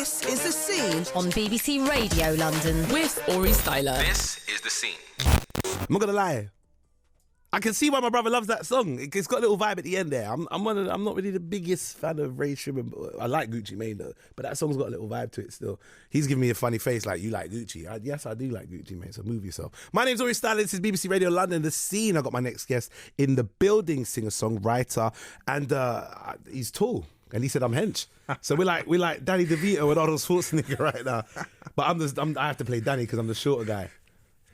This is The Scene on BBC Radio London with Aurie Styla. This is The Scene. I'm not gonna lie, I can see why my brother loves that song. It's got a little vibe at the end there. I'm not really the biggest fan of Ray Shrimp. I like Gucci Mane though, but that song's got a little vibe to it still. He's giving me a funny face like, you like Gucci. Yes, I do like Gucci Mane, so move yourself. My name's Aurie Styla. This is BBC Radio London, The Scene. I got my next guest in the building, singer-songwriter, and he's tall. And he said I'm hench. So we're like Danny DeVito and Arnold Schwarzenegger right now. But I have to play Danny because I'm the shorter guy.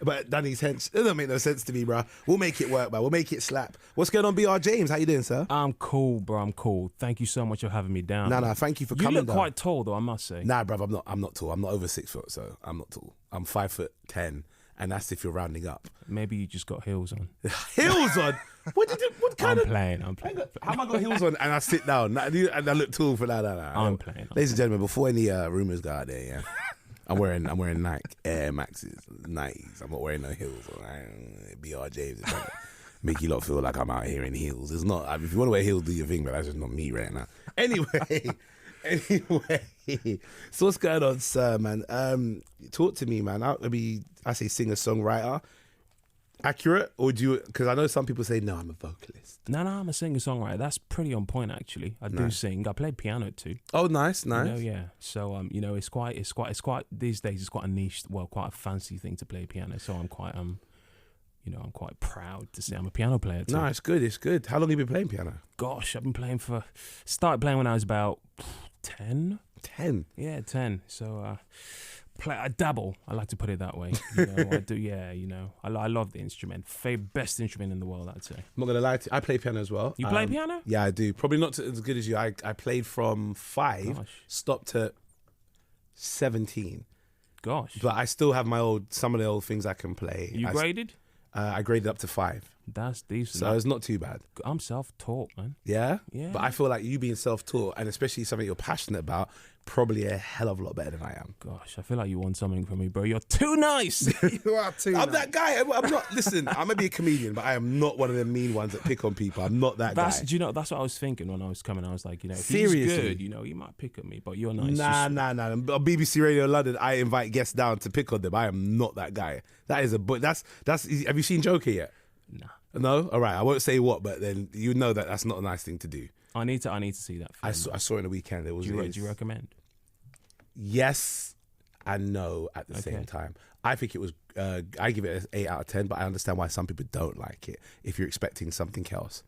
But Danny's hench. It doesn't make no sense to me, bro. We'll make it work, man. We'll make it slap. What's going on, BR James? How you doing, sir? I'm cool, bro. I'm cool. Thank you so much for having me down. Nah, thank you for coming. You look down. quite tall, though, I must say. Nah, bruv, I'm not tall. I'm not over 6 foot, so I'm not tall. I'm 5'10", and that's if you're rounding up. Maybe you just got heels on. Heels on? What kind of... I'm playing. How am I got heels on and I sit down and I look tall for that? I'm playing. Ladies and gentlemen, before any rumours go out there, yeah, I'm wearing Nike Air Maxes, Nikes. I'm not wearing no heels. BR James is trying to make you lot feel like I'm out here in heels. It's not. If you want to wear heels, do your thing, but that's just not me right now. Anyway, so what's going on, sir, man? Talk to me, man. I say singer-songwriter. Accurate, or do you? Because I know some people say no, I'm a vocalist. No, I'm a singer-songwriter. That's pretty on point, actually. I do sing. I played piano too. Oh, nice. Yeah. So it's quite these days. It's quite a niche, quite a fancy thing to play piano. So I'm quite I'm quite proud to say I'm a piano player too. No, it's good. How long have you been playing piano? Gosh, I've been started playing when I was about 10. 10? Yeah, 10. So I dabble. I like to put it that way. I do. Yeah, I love the instrument. Best instrument in the world, I'd say. I'm not gonna lie to you. I play piano as well. You play piano? Yeah, I do. Probably not as good as you. I played from 5, stopped at 17. Gosh. But I still have some of the old things I can play. You graded? I graded up to 5. That's decent. So it's not too bad. I'm self-taught, man. Yeah? Yeah. But I feel like you being self-taught, and especially something you're passionate about, probably a hell of a lot better than I am. Gosh, I feel like you want something from me, bro. You're too nice. You are too nice. I'm that guy. I'm not, listen, I may be a comedian, but I am not one of the mean ones that pick on people. I'm not that guy. Do you know, that's what I was thinking when I was coming. I was like, if seriously? he's good, you might pick on me, but you're nice. Nah. On BBC Radio London, I invite guests down to pick on them. I am not that guy. That is that's. Have you seen Joker yet? Nah. No? All right. I won't say what, but then you know that that's not a nice thing to do. I need to see that film. I saw it in the weekend. It was. Do you recommend? Yes and no at the same time. I think it was. I give it an 8 out of 10, but I understand why some people don't like it. If you're expecting something else,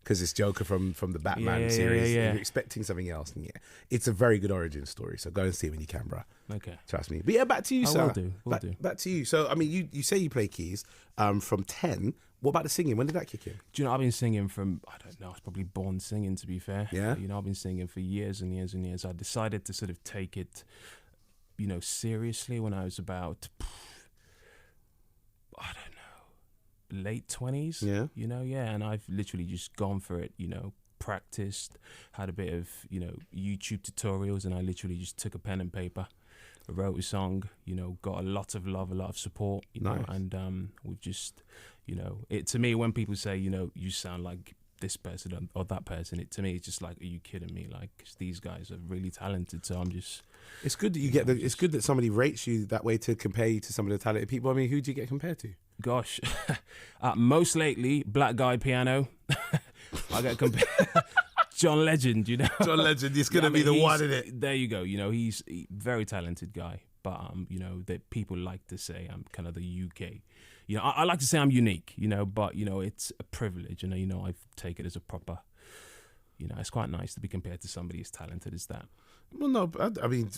because it's Joker from the Batman series. Yeah. If you're expecting something else, and it's a very good origin story. So go and see it when you can, bro. Okay, trust me. But yeah, back to you, sir. Will do. Back to you. So I mean, you say you play keys from 10. What about the singing? When did that kick in? Do you know, I've been singing from, I don't know, I was probably born singing, to be fair. Yeah. I've been singing for years and years and years. I decided to sort of take it, seriously when I was about, I don't know, late 20s. Yeah. And I've literally just gone for it, practiced, had a bit of, YouTube tutorials, and I literally just took a pen and paper, wrote a song, got a lot of love, a lot of support, nice. And we've just, it to me, when people say, you sound like this person or that person, to me, it's just like, are you kidding me? Like, 'cause these guys are really talented, so I'm just... It's good that it's good that somebody rates you that way to compare you to some of the talented people. I mean, who do you get compared to? Gosh, most lately, Black Guy Piano. I get compared... John Legend, John Legend, he's going to be the one in it. There you go. He's a very talented guy. But, that people like to say I'm kind of the UK. I like to say I'm unique, but, it's a privilege. And, I take it as a proper, it's quite nice to be compared to somebody as talented as that. Well, no, I mean,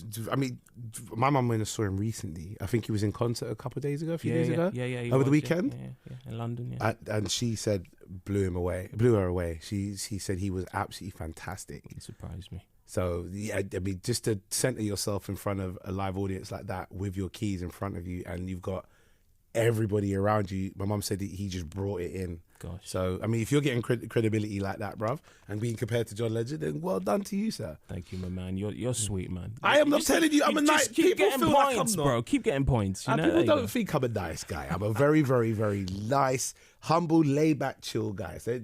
my mum went and saw him recently. I think he was in concert a few days ago. Yeah. Over the weekend? Yeah, in London, yeah. And she said, blew her away. She said he was absolutely fantastic. It surprised me. So, yeah, I mean, just to center yourself in front of a live audience like that with your keys in front of you and you've got everybody around you. My mum said that he just brought it in. Gosh. So, I mean, if you're getting credibility like that, bruv, and being compared to John Legend, then well done to you, sir. Thank you, my man. You're sweet, man. I am not telling you I'm a nice... Keep getting feel points, like I'm not. bro. Keep getting points. People don't think I'm a nice guy. I'm a very, very, very nice, humble, laid-back, chill guy. So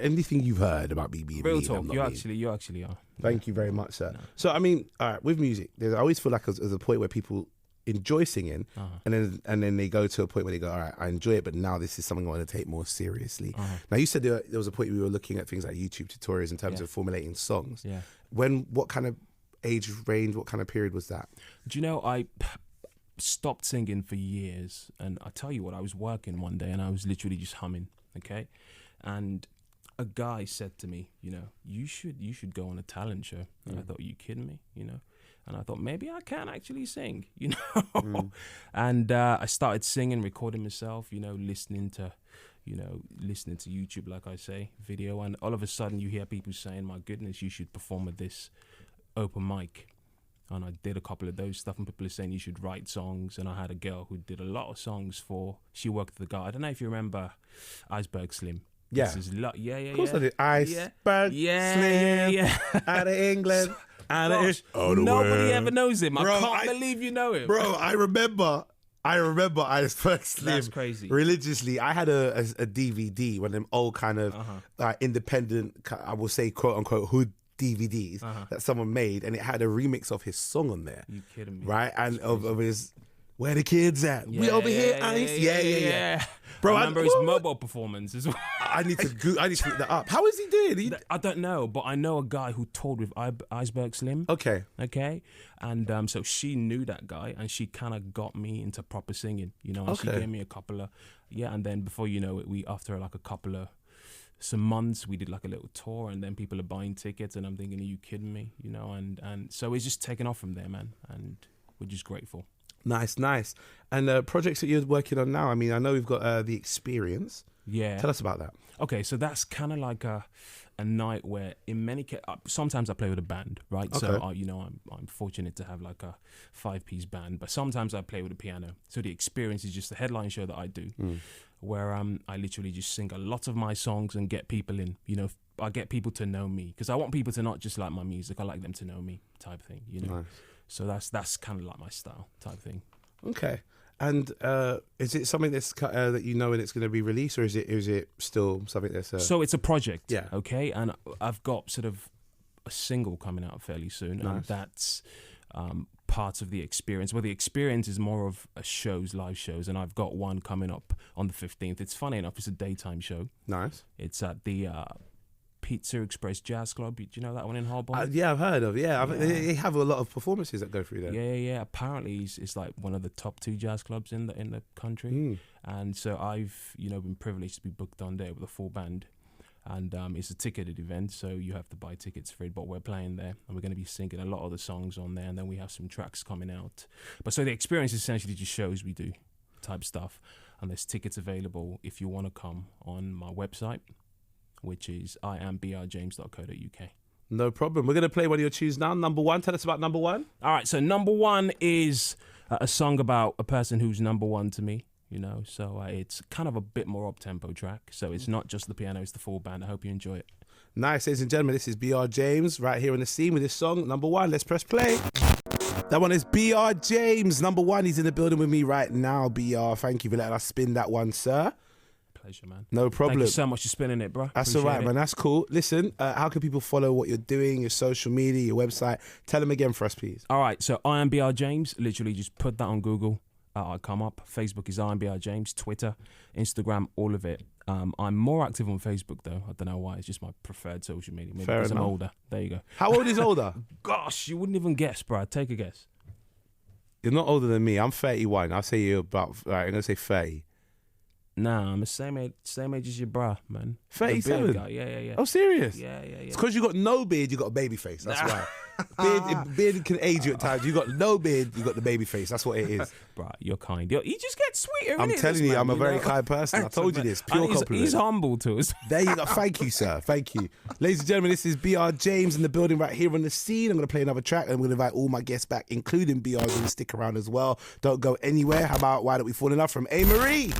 anything you've heard about me being real mean, talk. I'm not You mean. actually are. Thank you very much, sir. No. So, I mean, all right, with music, I always feel like there's a point where people enjoy singing, and then they go to a point where they go, all right, I enjoy it, but now this is something I want to take more seriously. Now, you said there was a point we were looking at things like YouTube tutorials in terms of formulating songs. Yeah. What kind of age range, what kind of period was that? Do you know, I stopped singing for years, and I tell you what, I was working one day and I was literally just humming, okay? And a guy said to me, you know, you should go on a talent show. And I thought, are you kidding me? You know? And I thought, maybe I can actually sing, you know? And I started singing, recording myself, you know, listening to YouTube, like I say, video. And all of a sudden you hear people saying, my goodness, you should perform at this open mic. And I did a couple of those stuff, and people are saying you should write songs. And I had a girl who did a lot of songs she worked with the guy. I don't know if you remember Iceberg Slim. Yeah. Of course I did. Iceberg Slim. Yeah. Out of England. Nobody ever knows him. Bro, I can't believe you know him. Bro, I remember Iceberg Slim. That's crazy. Religiously, I had a DVD, one of them old kind of independent, I will say, quote unquote, hood DVDs that someone made, and it had a remix of his song on there. You kidding me? Right? And of his Where the Kids At? We over here, Ice? Yeah. Bro, I remember his mobile performance as well. I need to look that up. How is he doing? I don't know, but I know a guy who toured with Iceberg Slim. Okay. And so she knew that guy, and she kind of got me into proper singing, you know, and she gave me a couple of, and then before you know it, after like a couple of some months, we did like a little tour, and then people are buying tickets, and I'm thinking, are you kidding me? You know, and so it's just taken off from there, man, and we're just grateful. Nice. And projects that you're working on now, I mean, I know we've got The Experience. Yeah. Tell us about that. Okay, so that's kind of like a night where, in many cases, sometimes I play with a band, right? Okay. So, I'm fortunate to have like a 5-piece band, but sometimes I play with a piano. So The Experience is just a headline show that I do, where I literally just sing a lot of my songs and get people in, you know, I get people to know me, because I want people to not just like my music, I like them to know me type thing, you know? Nice. So that's kind of like my style type thing. Okay. And is it something that's that you know when it's going to be released, or is it still something that's... So it's a project, yeah. Okay? And I've got sort of a single coming out fairly soon, nice. And that's part of The Experience. Well, The Experience is more of live shows, and I've got one coming up on the 15th. It's funny enough, it's a daytime show. Nice. It's at the... Pizza Express Jazz Club. Do you know that one in Holborn? Yeah, I've heard of. Yeah, they have a lot of performances that go through there. Yeah. Apparently, it's like one of the top 2 jazz clubs in the country. And so I've been privileged to be booked on there with a full band. And it's a ticketed event, so you have to buy tickets for it. But we're playing there, and we're going to be singing a lot of the songs on there. And then we have some tracks coming out. But so The Experience is essentially just shows we do type stuff. And there's tickets available if you want to come on my website, which is iambrjames.co.uk. No problem. We're going to play one of your tunes now. Number one. Tell us about number one. All right. So number one is a song about a person who's number one to me, you know. So it's kind of a bit more up-tempo track. So it's not just the piano, it's the full band. I hope you enjoy it. Nice. Ladies and gentlemen, this is BR James right here on the scene with this song, number one. Let's press play. That one is BR James, number one. He's in the building with me right now, BR. Thank you for letting us spin that one, sir. Pleasure, man. No problem. Thank you so much for spinning it, bro. That's all right, man. That's cool. Listen, how can people follow what you're doing, your social media, your website? Tell them again for us, please. All right. So I am BR James. Literally just put that on Google. I'll come up. Facebook is I am BR James. Twitter, Instagram, all of it. I'm more active on Facebook, though. I don't know why. It's just my preferred social media. Maybe because I'm older. There you go. How old is older? Gosh, you wouldn't even guess, bro. Take a guess. You're not older than me. I'm 31. I'll say you're about, right, I'm going to say 30. Nah, I'm the same age as your bruh, man. 37? Yeah. Oh, serious? Yeah. It's because you got no beard, you got a baby face. That's why. Beard can age you at times. You got no beard, you got the baby face. That's what it is. Bruh, you're kind. You just get sweeter. I'm telling you, I'm a very kind person. I told you this. Pure compliment. He's humble to us. There you go. Thank you, sir. Thank you. Ladies and gentlemen, this is BR James in the building right here on the scene. I'm going to play another track, and I'm going to invite all my guests back, including BR, who's going to stick around as well. Don't go anywhere. How about Why Don't We Fall in Love from A. Marie?